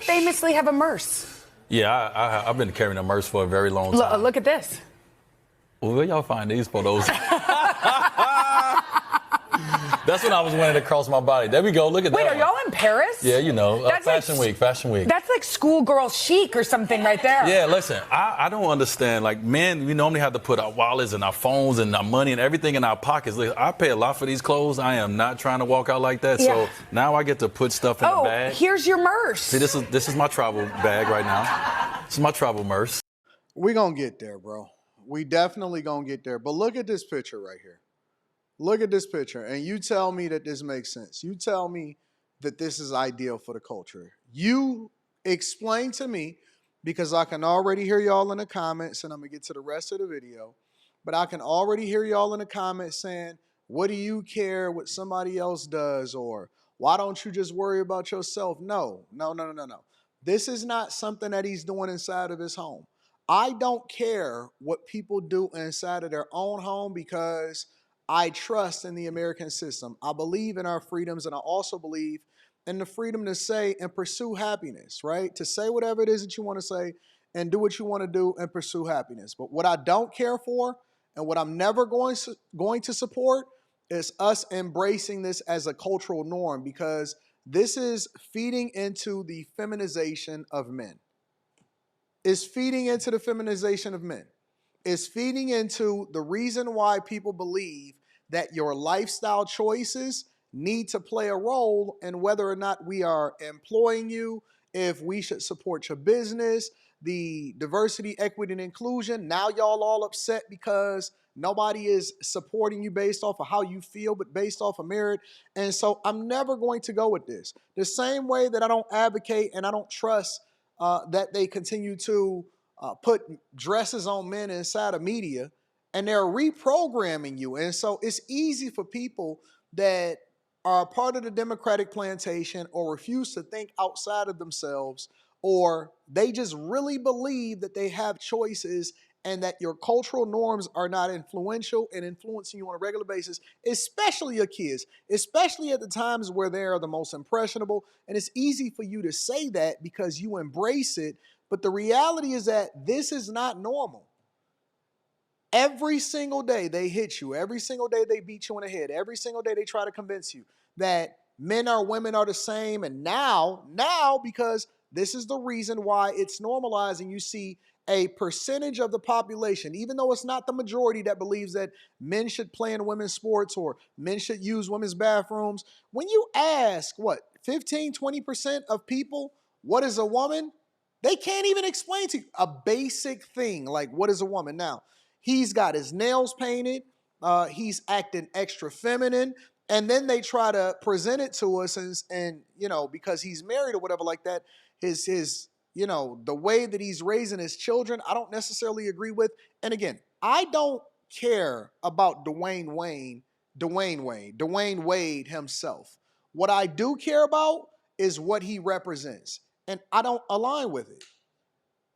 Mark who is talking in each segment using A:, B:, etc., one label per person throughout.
A: famously have a Murse.
B: Yeah, I've been carrying a Murse for a very long time.
A: Look at this.
B: Well, where y'all find these photos? That's when I was wearing it across my body. There we go. Look at that.
A: Wait, are y'all in Paris?
B: Yeah, you know, Fashion Week.
A: That's like schoolgirl chic or something right there.
B: Yeah, listen, I don't understand. Like, men, we normally have to put our wallets and our phones and our money and everything in our pockets. Listen, I pay a lot for these clothes. I am not trying to walk out like that.
A: Yeah.
B: So now I get to put stuff in the bag.
A: Here's your Murse.
B: See, this is my travel bag right now. This is my travel Murse.
C: We gonna get there, bro. We definitely gonna get there. But look at this picture right here. Look at this picture, and you tell me that this makes sense. You tell me that this is ideal for the culture. You explain to me, because I can already hear y'all in the comments, and I'm going to get to the rest of the video, but I can already hear y'all in the comments saying, what do you care what somebody else does, or why don't you just worry about yourself? No. This is not something that he's doing inside of his home. I don't care what people do inside of their own home because I trust in the American system. I believe in our freedoms, and I also believe in the freedom to say and pursue happiness, right? To say whatever it is that you want to say and do what you want to do and pursue happiness. But what I don't care for and what I'm never going to support is us embracing this as a cultural norm, because this is feeding into the feminization of men. It's feeding into the feminization of men. Is feeding into the reason why people believe that your lifestyle choices need to play a role in whether or not we are employing you, if we should support your business, the diversity, equity, and inclusion. Now y'all all upset because nobody is supporting you based off of how you feel, but based off of merit. And so I'm never going to go with this. The same way that I don't advocate and I don't trust that they continue to put dresses on men inside of media, and they're reprogramming you. And so it's easy for people that are part of the Democratic plantation or refuse to think outside of themselves, or they just really believe that they have choices and that your cultural norms are not influential and influencing you on a regular basis, especially your kids, especially at the times where they are the most impressionable. And it's easy for you to say that because you embrace it. But the reality is that this is not normal. Every single day they hit you. Every single day they beat you in the head. Every single day they try to convince you that men or women are the same. And now, because this is the reason why it's normalizing, you see a percentage of the population, even though it's not the majority that believes that men should play in women's sports or men should use women's bathrooms. When you ask, 15, 20% of people, what is a woman? They can't even explain to you a basic thing like what is a woman. Now, he's got his nails painted. He's acting extra feminine. And then they try to present it to us and because he's married or whatever like that, his the way that he's raising his children, I don't necessarily agree with. And again, I don't care about Dwayne Wade himself. What I do care about is what he represents. And I don't align with it.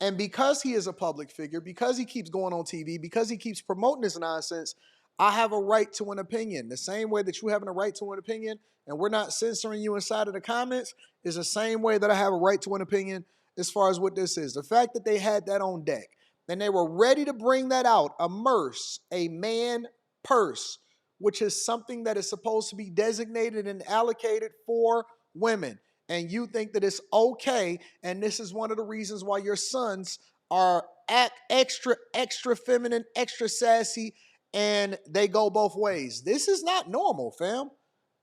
C: And because he is a public figure, because he keeps going on TV, because he keeps promoting this nonsense, I have a right to an opinion. The same way that you have a right to an opinion and we're not censoring you inside of the comments is the same way that I have a right to an opinion as far as what this is. The fact that they had that on deck and they were ready to bring that out, a Murse, a man purse, which is something that is supposed to be designated and allocated for women. And you think that it's okay, and this is one of the reasons why your sons are extra feminine, extra sassy, and they go both ways. This is not normal, fam.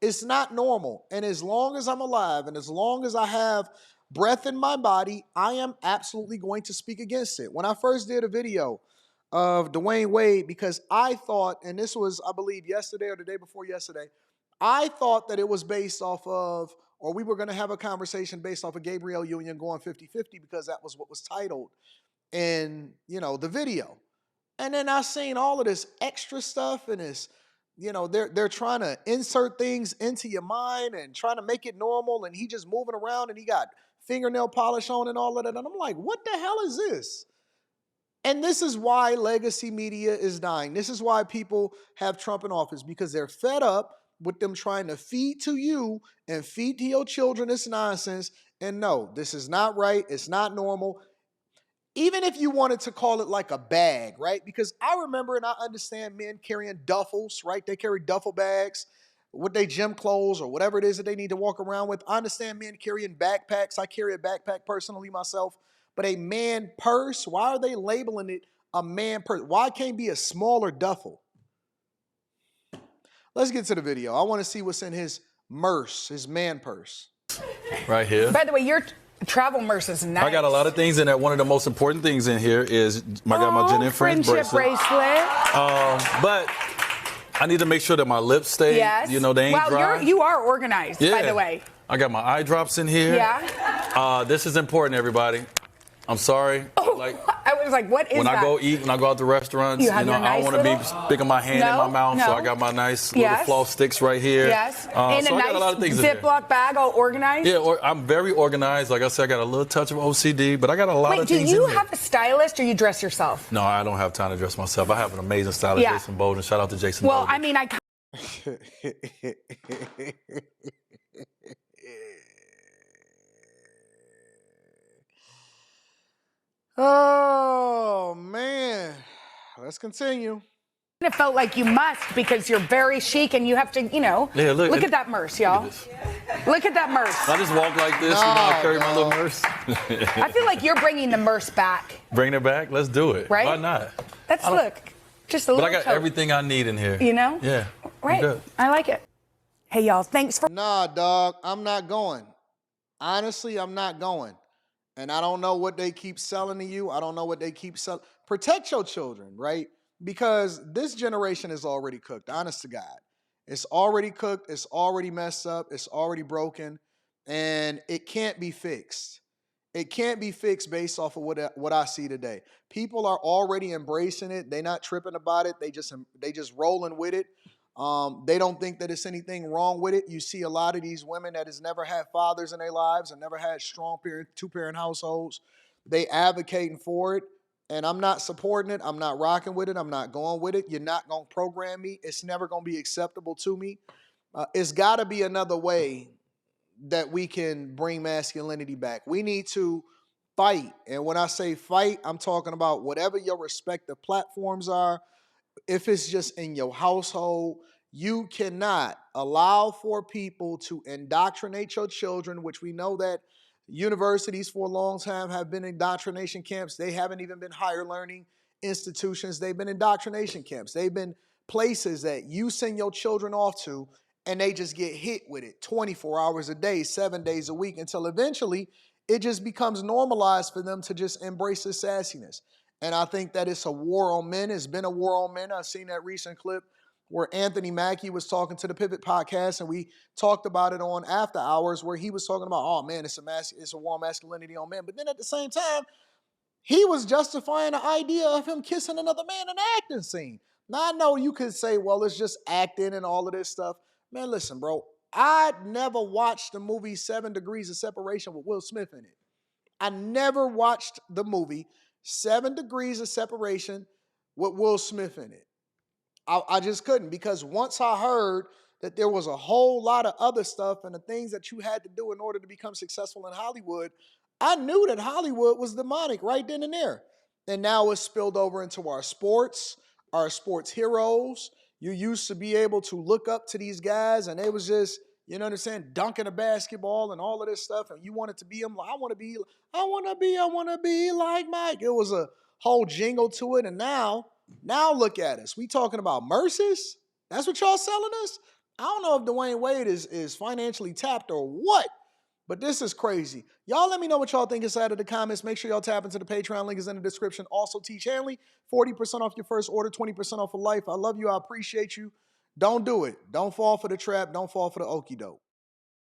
C: It's not normal. And as long as I'm alive and as long as I have breath in my body, I am absolutely going to speak against it. When I first did a video of Dwayne Wade, because I thought, and this was, I believe, yesterday or the day before yesterday, I thought that it was based off of, or we were going to have a conversation based off of Gabrielle Union going 50-50 because that was what was titled in, the video. And then I seen all of this extra stuff and this, they're trying to insert things into your mind and trying to make it normal. And he just moving around and he got fingernail polish on and all of that. And I'm like, what the hell is this? And this is why legacy media is dying. This is why people have Trump in office, because they're fed up with them trying to feed to you and feed to your children this nonsense And no, this is not right. It's not normal. Even if you wanted to call it like a bag, right? Because I remember and I understand men carrying duffels, right? They carry duffel bags with their gym clothes or whatever it is that they need to walk around with. I understand men carrying backpacks. I carry a backpack personally myself. But a man purse, why are they labeling it a man purse? Why can't it be a smaller duffel? Let's get to the video. I want to see what's in his Murse, his man purse.
B: Right here.
A: By the way, your travel Murse is nice.
B: I got a lot of things in there. One of the most important things in here is I got my Jen and Friends
A: friendship bracelet.
B: But I need to make sure that my lips stay,
A: Yes.
B: they ain't dry.
A: You are organized, by the way.
B: I got my eye drops in here.
A: Yeah.
B: This is important, everybody. I'm sorry.
A: I was like, what is
B: when
A: that?
B: I go eat, when I go out to restaurants,
A: You have your
B: I
A: nice
B: don't want to be
A: little-
B: sticking my hand in my mouth, so
A: No.
B: I got my nice little
A: Yes.
B: floss sticks right here.
A: Yes.
B: So
A: In
B: I
A: a
B: got a lot of
A: nice
B: things in here.
A: Ziploc bag, all organized.
B: Yeah, I'm very organized. Like I said, I got a little touch of OCD, but I got a lot
A: Wait,
B: of
A: do
B: things
A: you
B: in here.
A: have a stylist or you dress yourself?
B: No, I don't have time to dress myself. I have an amazing stylist,
A: Yeah.
B: Jason Bolden. Shout out to Jason
A: Well,
B: Bolden.
A: I mean,
C: Oh, man. Let's continue.
A: it felt like you must because you're very chic and you have to,
B: Yeah,
A: look at that Murse, y'all. Look at that Murse.
B: I just walk like this, I carry my little Murse.
A: I feel like you're bringing the Murse back.
B: Bring it back. Let's do it.
A: Right?
B: Why not?
A: Let's look. Just a
B: But
A: little
B: I got
A: tote.
B: everything I need in here.
A: You know?
B: Yeah. I'm
A: Right.
B: good.
A: I like it. Hey, y'all, thanks for.
C: Nah, dog, I'm not going. Honestly, I'm not going. And I don't know what they keep selling to you. I don't know what they keep selling. Protect your children, right? Because this generation is already cooked, honest to God. It's already cooked. It's already messed up. It's already broken. And it can't be fixed. It can't be fixed based off of what I see today. People are already embracing it. They're not tripping about it. They just rolling with it. They don't think that it's anything wrong with it. You see a lot of these women that has never had fathers in their lives and never had strong two-parent households. They advocating for it, and I'm not supporting it. I'm not rocking with it. I'm not going with it. You're not going to program me. It's never going to be acceptable to me. It's got to be another way that we can bring masculinity back. We need to fight. And when I say fight, I'm talking about whatever your respective platforms are. If it's just in your household, you cannot allow for people to indoctrinate your children, which we know that universities for a long time have been indoctrination camps. They haven't even been higher learning institutions. They've been indoctrination camps. They've been places that you send your children off to and they just get hit with it 24 hours a day, 7 days a week, until eventually it just becomes normalized for them to just embrace the sassiness. And I think that it's a war on men. It's been a war on men. I've seen that recent clip where Anthony Mackie was talking to the Pivot podcast, and we talked about it on After Hours, where he was talking about, oh man, it's a war on masculinity on men. But then at the same time, he was justifying the idea of him kissing another man in an acting scene. Now I know you could say, well, it's just acting and all of this stuff. Man, listen, bro, I never watched the movie 7 Degrees of Separation with Will Smith in it. I never watched the movie 7 Degrees of Separation with Will Smith in it. I just couldn't, because once I heard that there was a whole lot of other stuff and the things that you had to do in order to become successful in Hollywood, I knew that Hollywood was demonic right then and there. And now it's spilled over into our sports heroes. You used to be able to look up to these guys and they was just, you know what I'm saying, dunking a basketball and all of this stuff. And you wanted to be them. I want to be like Mike. It was a whole jingle to it. And now look at us. We talking about Murses? That's what y'all selling us? I don't know if Dwayne Wade is financially tapped or what, but this is crazy. Y'all let me know what y'all think inside of the comments. Make sure y'all tap into the Patreon. Link is in the description. Also, Teach Hanley, 40% off your first order, 20% off for life. I love you. I appreciate you. Don't do it. Don't fall for the trap. Don't fall for the okie doke.